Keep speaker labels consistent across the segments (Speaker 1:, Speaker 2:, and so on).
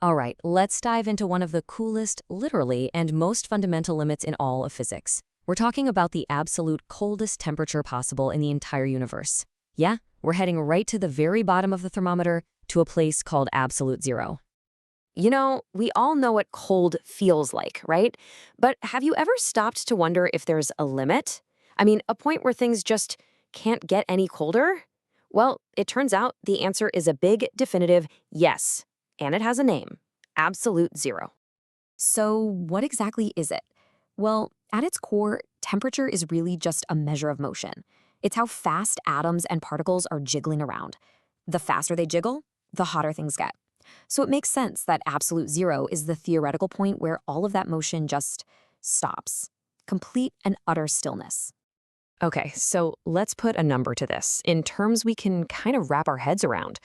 Speaker 1: All right, let's dive into one of the coolest, literally, and most fundamental limits in all of physics. We're talking about the absolute coldest temperature possible in the entire universe. Yeah, we're heading right to the very bottom of the thermometer to a place called absolute zero. We all know what cold feels like, right? But have you ever stopped to wonder if there's a limit? I mean, a point where things just can't get any colder? Well, it turns out the answer is a big, definitive yes. And it has a name: absolute zero.
Speaker 2: So, what exactly is it? Well, at its core, temperature is really just a measure of motion. It's how fast atoms and particles are jiggling around. The faster they jiggle, the hotter things get. So, it makes sense that absolute zero is the theoretical point where all of that motion just stops. Complete and utter stillness.
Speaker 1: Okay, so let's put a number to this in terms we can kind of wrap our heads around.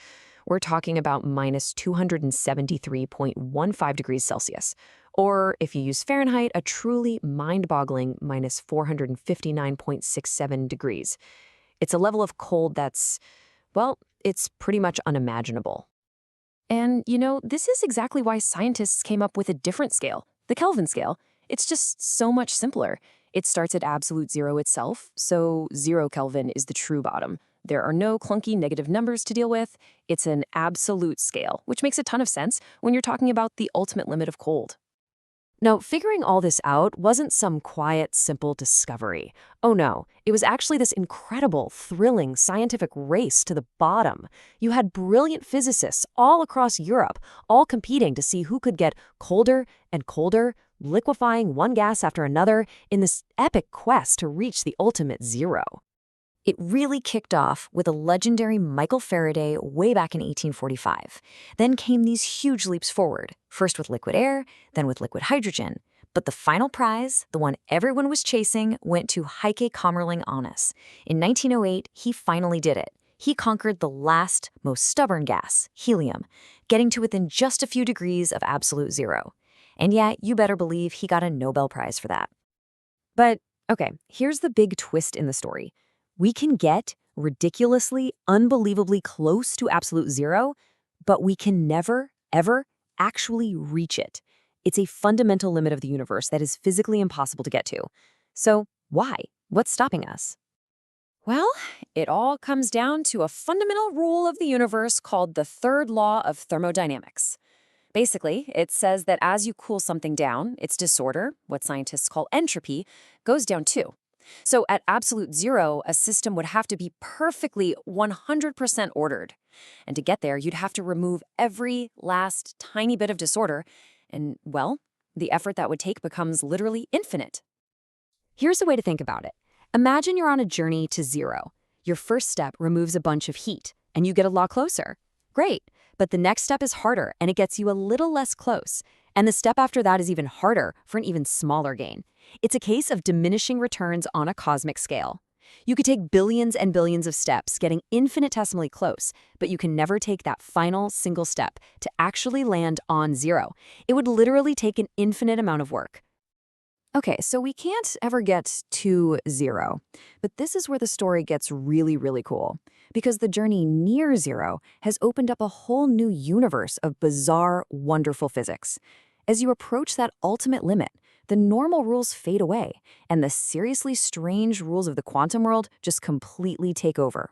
Speaker 1: We're talking about minus 273.15 degrees Celsius. Or if you use Fahrenheit, a truly mind-boggling minus 459.67 degrees. It's a level of cold that's, well, it's pretty much unimaginable.
Speaker 2: And, this is exactly why scientists came up with a different scale, the Kelvin scale. It's just so much simpler. It starts at absolute zero itself, so 0 Kelvin is the true bottom. There are no clunky negative numbers to deal with. It's an absolute scale, which makes a ton of sense when you're talking about the ultimate limit of cold.
Speaker 1: Now, figuring all this out wasn't some quiet, simple discovery. Oh no, it was actually this incredible, thrilling scientific race to the bottom. You had brilliant physicists all across Europe, all competing to see who could get colder and colder, liquefying one gas after another in this epic quest to reach the ultimate zero. It really kicked off with a legendary Michael Faraday way back in 1845. Then came these huge leaps forward, first with liquid air, then with liquid hydrogen. But the final prize, the one everyone was chasing, went to Heike Kamerlingh Onnes. In 1908, he finally did it. He conquered the last, most stubborn gas, helium, getting to within just a few degrees of absolute zero. And yeah, you better believe he got a Nobel Prize for that. But, okay, here's the big twist in the story. We can get ridiculously, unbelievably close to absolute zero, but we can never, ever actually reach it. It's a fundamental limit of the universe that is physically impossible to get to. So why? What's stopping us?
Speaker 2: Well, it all comes down to a fundamental rule of the universe called the third law of thermodynamics. Basically, it says that as you cool something down, its disorder, what scientists call entropy, goes down too. So at absolute zero, a system would have to be perfectly 100% ordered. And to get there, you'd have to remove every last tiny bit of disorder. And, well, the effort that would take becomes literally infinite.
Speaker 1: Here's a way to think about it. Imagine you're on a journey to zero. Your first step removes a bunch of heat, and you get a lot closer. Great, but the next step is harder, and it gets you a little less close. And the step after that is even harder for an even smaller gain. It's a case of diminishing returns on a cosmic scale. You could take billions and billions of steps, getting infinitesimally close, but you can never take that final single step to actually land on zero. It would literally take an infinite amount of work. Okay, so we can't ever get to zero, but this is where the story gets really, really cool. Because the journey near zero has opened up a whole new universe of bizarre, wonderful physics. As you approach that ultimate limit, the normal rules fade away, and the seriously strange rules of the quantum world just completely take over.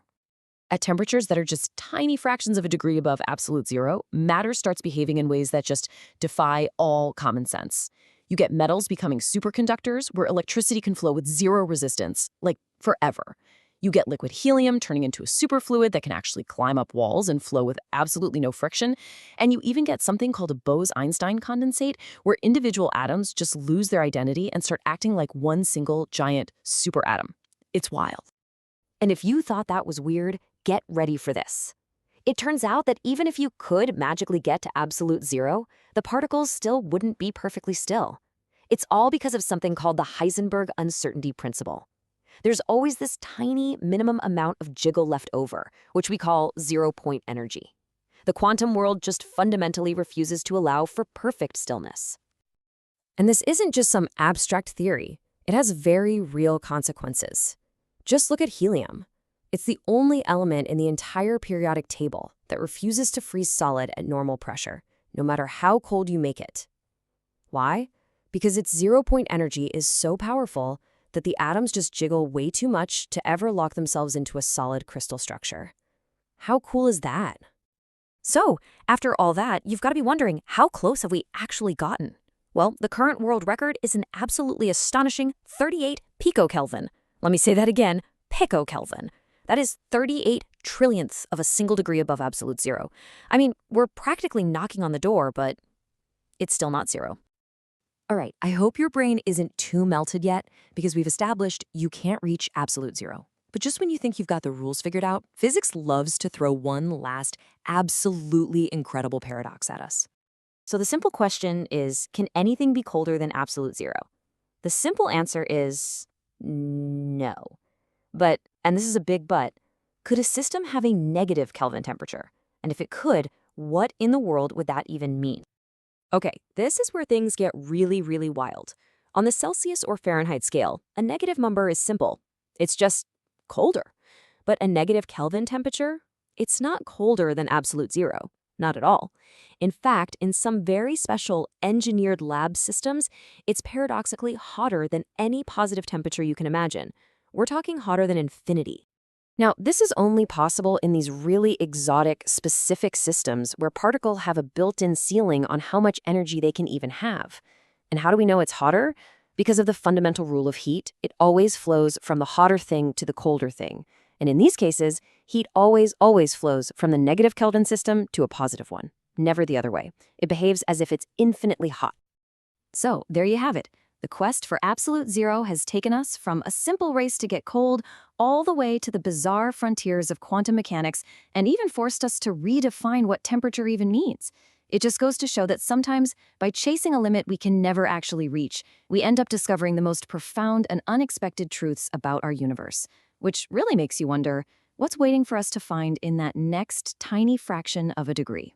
Speaker 1: At temperatures that are just tiny fractions of a degree above absolute zero, matter starts behaving in ways that just defy all common sense. You get metals becoming superconductors where electricity can flow with zero resistance, like forever. You get liquid helium turning into a superfluid that can actually climb up walls and flow with absolutely no friction. And you even get something called a Bose-Einstein condensate, where individual atoms just lose their identity and start acting like one single giant superatom. It's wild. And if you thought that was weird, get ready for this. It turns out that even if you could magically get to absolute zero, the particles still wouldn't be perfectly still. It's all because of something called the Heisenberg uncertainty principle. There's always this tiny minimum amount of jiggle left over, which we call zero-point energy. The quantum world just fundamentally refuses to allow for perfect stillness. And this isn't just some abstract theory. It has very real consequences. Just look at helium. It's the only element in the entire periodic table that refuses to freeze solid at normal pressure,
Speaker 2: no matter how cold you make it. Why? Because its zero-point energy is so powerful that the atoms just jiggle way too much to ever lock themselves into a solid crystal structure. How cool is that? So, after all that, you've got to be wondering, how close have we actually gotten? Well, the current world record is an absolutely astonishing 38 picokelvin. Let me say that again, picokelvin. That is 38 trillionths of a single degree above absolute zero. I mean, we're practically knocking on the door, but it's still not zero. All right, I hope your brain isn't too melted yet, because we've established you can't reach absolute zero. But just when you think you've got the rules figured out, physics loves to throw one last, absolutely incredible paradox at us. So the simple question is, can anything be colder than absolute zero? The simple answer is no. But, and this is a big but, could a system have a negative Kelvin temperature? And if it could, what in the world would that even mean? Okay, this is where things get really, really wild. On the Celsius or Fahrenheit scale, a negative number is simple. It's just colder. But a negative Kelvin temperature? It's not colder than absolute zero. Not at all. In fact, in some very special engineered lab systems, it's paradoxically hotter than any positive temperature you can imagine. We're talking hotter than infinity. Now, this is only possible in these really exotic, specific systems where particles have a built-in ceiling on how much energy they can even have. And how do we know it's hotter? Because of the fundamental rule of heat, it always flows from the hotter thing to the colder thing. And in these cases, heat always flows from the negative Kelvin system to a positive one, never the other way. It behaves as if it's infinitely hot. So, there you have it. The quest for absolute zero has taken us from a simple race to get cold all the way to the bizarre frontiers of quantum mechanics, and even forced us to redefine what temperature even means. It just goes to show that sometimes, by chasing a limit we can never actually reach, we end up discovering the most profound and unexpected truths about our universe. Which really makes you wonder, what's waiting for us to find in that next tiny fraction of a degree?